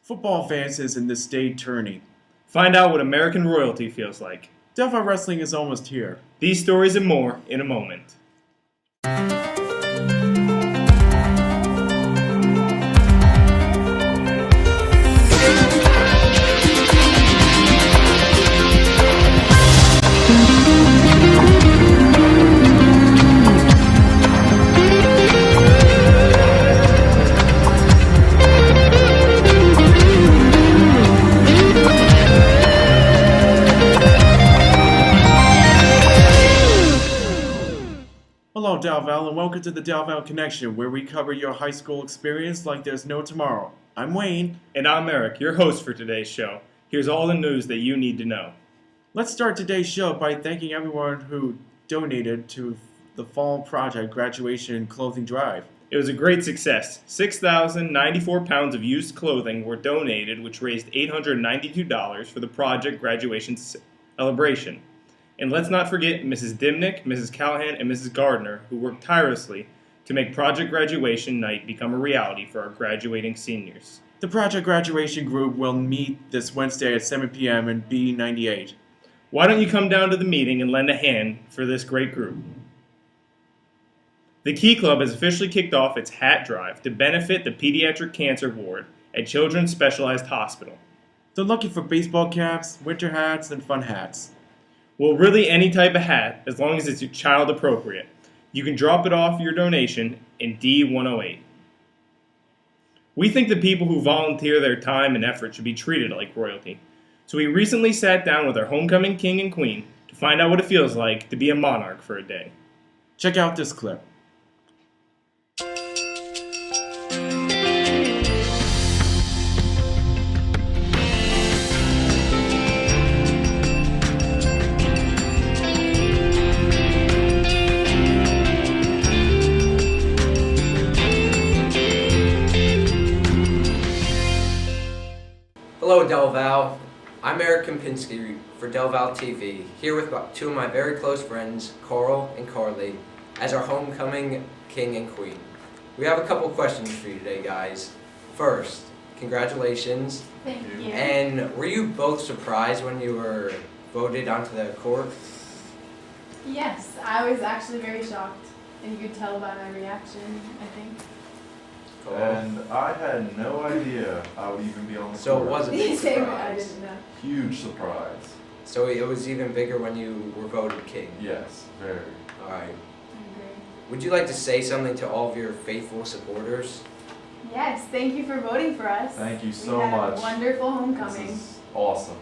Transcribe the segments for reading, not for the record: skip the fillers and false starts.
Football advances in the state tourney. Find out what American royalty feels like. Delphi Wrestling is almost here. These stories and more in a moment. Hello, Val, and welcome to the Val Connection, where we cover your high school experience like there's no tomorrow. I'm Wayne. And I'm Eric, your host for today's show. Here's all the news that you need to know. Let's start today's show by thanking everyone who donated to the Fall Project Graduation Clothing Drive. It was a great success. 6,094 pounds of used clothing were donated, which raised $892 for the project graduation celebration. And let's not forget Mrs. Dimnick, Mrs. Callahan, and Mrs. Gardner, who worked tirelessly to make Project Graduation Night become a reality for our graduating seniors. The Project Graduation Group will meet this Wednesday at 7 p.m. in B98. Why don't you come down to the meeting and lend a hand for this great group? The Key Club has officially kicked off its hat drive to benefit the Pediatric Cancer Ward at Children's Specialized Hospital. They're looking for baseball caps, winter hats, and fun hats. Well, really any type of hat, as long as it's child appropriate. You can drop it off your donation in D108. We think the people who volunteer their time and effort should be treated like royalty. So we recently sat down with our homecoming king and queen to find out what it feels like to be a monarch for a day. Check out this clip. Hello, Del Val. I'm Eric Kempinski for Del Val TV, here with two of my very close friends, Carl and Carly, as our homecoming king and queen. We have a couple questions for you today, guys. First, congratulations. Thank you. And were you both surprised when you were voted onto the court? Yes, I was actually very shocked, and you could tell by my reaction, I think. Cool. And I had no idea I would even be on the So court. it was a big Same, I surprise. didn't know. Huge surprise. So it was even bigger when you were voted king. Yes, very. Alright. I agree. Would you like to say something to all of your faithful supporters? Yes, thank you for voting for us. Thank you so we had much. A wonderful This homecoming. is awesome.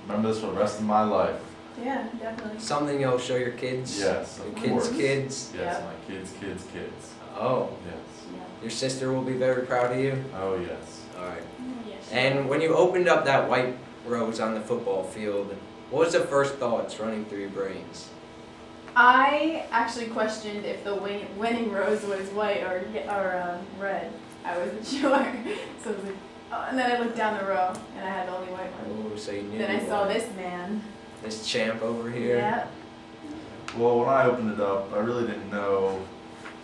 Remember this for the rest of my life. Yeah, definitely. Something you'll show your kids? Yes, Your of kids' course. kids? Yes, Yeah. my kids. Oh. Yes. Yeah. Your sister will be very proud of you? Oh, yes. Alright. Yes. And when you opened up that white rose on the football field, what was the first thoughts running through your brains? I actually questioned if the winning rose was white or red. I wasn't sure. So I was like, oh, and then I looked down the row, and I had the only white one. Oh, so you knew. Then I saw this man. This champ over here. Yeah. Well, when I opened it up, I really didn't know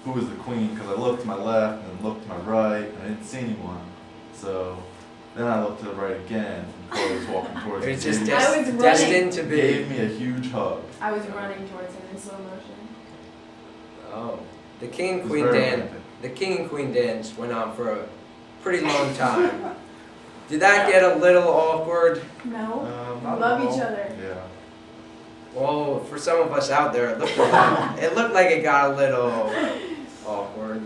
who was the queen because I looked to my left and then looked to my right and I didn't see anyone. So then I looked to the right again and Corey was walking towards me. It was just He I was destined to be. gave me a huge hug. I was running towards him in slow motion. Oh. The king It and was queen very dance. romantic. The king and queen dance went on for a pretty long time. Did that get a little awkward? No. Not Love at all. each other. Yeah. Well, for some of us out there, it looked like it got a little awkward.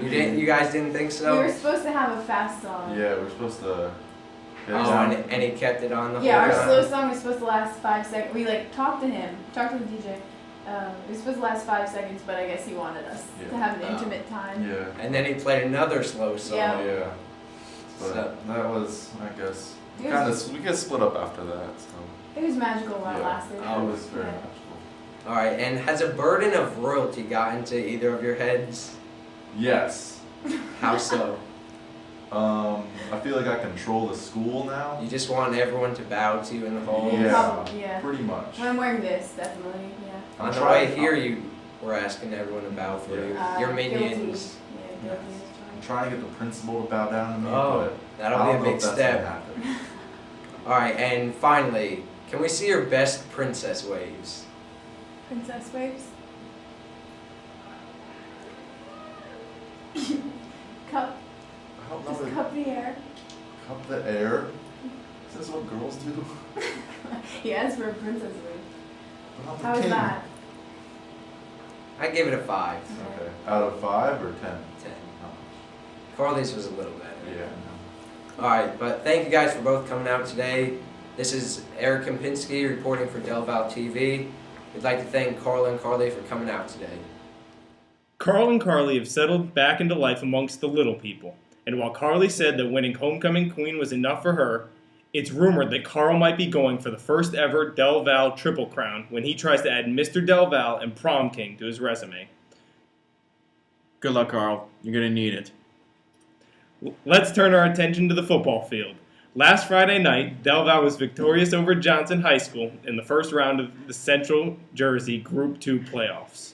You guys didn't think so? We were supposed to have a fast song. Yeah, we're supposed to. Oh, and he kept it on the Yeah, our whole time? slow song was supposed to last 5 seconds. We talked to him, talked to the DJ. It was supposed to last 5 seconds, but I guess he wanted us to have an Oh. intimate time. Yeah. And then he played another slow song. Yeah. Yeah. But So- that was, I guess, It was- kind of. We get split up after that. So It was magical while it Yeah. lasted. Oh, it was very Yeah. magical. All right, and has a burden of royalty gotten to either of your heads? Yes. How so? I feel like I control the school now. You just want everyone to bow to you in the halls? Yeah. Probably, yeah. Pretty much. When I'm wearing this, definitely, yeah. On the trying- way here, you were asking everyone to bow for you. Yeah. Your Guilty. minions. Yeah, guilty as charged. I'm trying to get the principal to bow down to me, Oh, but that'll I be don't a know big if that's step. gonna happen. Alright, and finally, can we see your best princess waves? Princess waves. Cup. I don't know. Just If cup the air. cup the air. Is this what girls do? He asked for a princess wave. What about the How was king? that? I give it a 5. Okay. Out of 5 or 10? 10. Oh, Carly's was a little better. yeah. Alright, but thank you guys for both coming out today. This is Eric Kempinski reporting for Del Val TV. We'd like to thank Carl and Carly for coming out today. Carl and Carly have settled back into life amongst the little people, and while Carly said that winning Homecoming Queen was enough for her, it's rumored that Carl might be going for the first ever Del Val Triple Crown when he tries to add Mr. Del Val and Prom King to his resume. Good luck, Carl. You're going to need it. Let's turn our attention to the football field. Last Friday night, Del Val was victorious over Johnson High School in the first round of the Central Jersey Group 2 playoffs.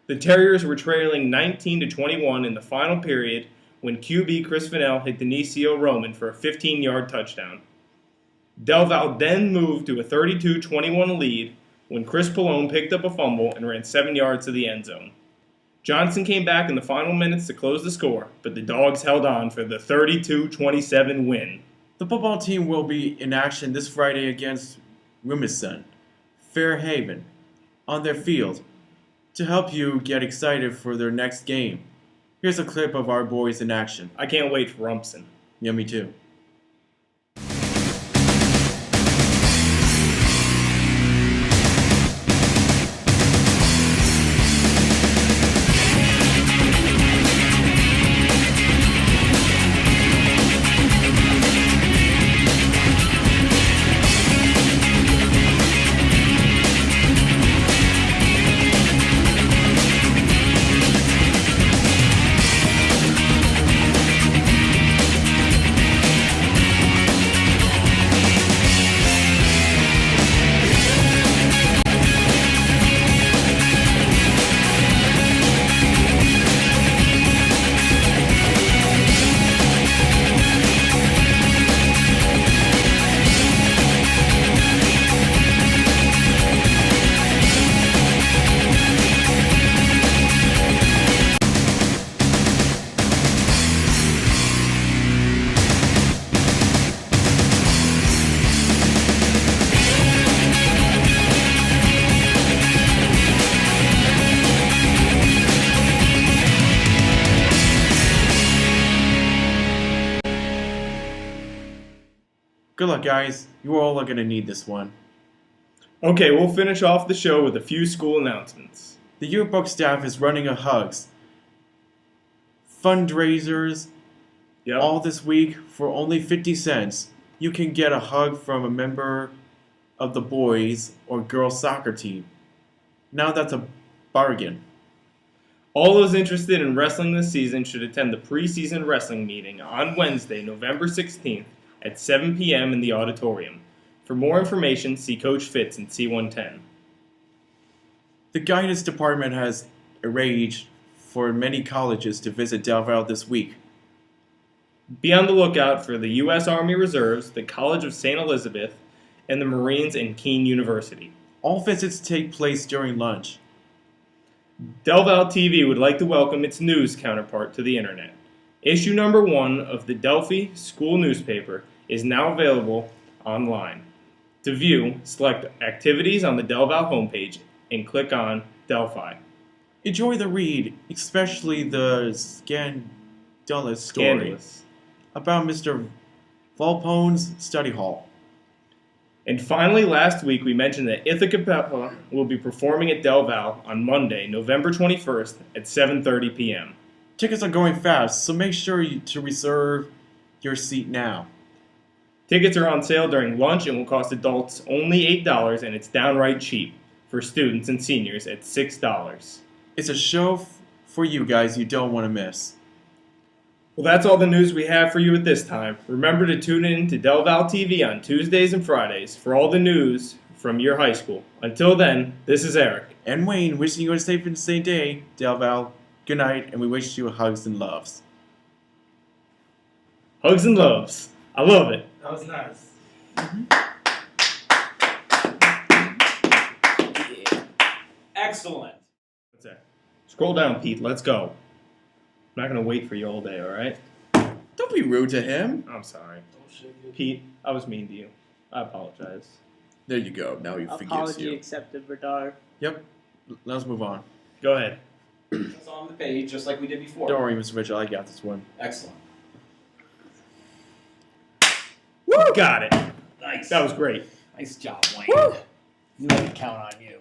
The Terriers were trailing 19-21 in the final period when QB Chris Fennell hit Denisio Roman for a 15-yard touchdown. Del Val then moved to a 32-21 lead when Chris Pallone picked up a fumble and ran 7 yards to the end zone. Johnson came back in the final minutes to close the score, but the Dogs held on for the 32-27 win. The football team will be in action this Friday against Wilmington, Fairhaven, on their field to help you get excited for their next game. Here's a clip of our boys in action. I can't wait for Rumpson. Yeah, me too. Good luck, guys. You all are going to need this one. Okay, we'll finish off the show with a few school announcements. The yearbook staff is running a hugs fundraisers Yep. all this week for only 50 cents. You can get a hug from a member of the boys or girls soccer team. Now that's a bargain. All those interested in wrestling this season should attend the preseason wrestling meeting on Wednesday, November 16th at 7 p.m. in the auditorium. For more information, see Coach Fitz in C110. The guidance department has arranged for many colleges to visit Del Val this week. Be on the lookout for the U.S. Army Reserves, the College of St. Elizabeth, and the Marines and Keene University. All visits take place during lunch. Del Val TV would like to welcome its news counterpart to the internet. Issue number 1 of the Delphi School newspaper is now available online. To view, select Activities on the Del Val homepage and click on Delphi. Enjoy the read, especially the scandalous story Scandalous. about Mr. Volpone's study hall. And finally, last week we mentioned that Ithaca Capella will be performing at Del Val on Monday, November 21st at 7:30 p.m. Tickets are going fast, so make sure to reserve your seat now. Tickets are on sale during lunch and will cost adults only $8, and it's downright cheap for students and seniors at $6. It's a show for you guys you don't want to miss. Well, that's all the news we have for you at this time. Remember to tune in to Del Val TV on Tuesdays and Fridays for all the news from your high school. Until then, this is Eric. And Wayne, wishing you a safe and sane day, Del Val. Good night, and we wish you hugs and loves. Hugs and loves. I love it. That was nice. Excellent. What's that? Scroll down, Pete. Let's go. I'm not gonna wait for you all day, all right? Don't be rude to him. I'm sorry, Pete. I was mean to you. I apologize. There you go. Now he forgives Apology you. accepted, Berdar. Yep. Let's move on. Go ahead. It's on the page, just like we did before. Don't worry, Mr. Mitchell. I got this one. Excellent. Woo! Got it. Nice. That was great. Nice job, Wayne. Knew I could count on you.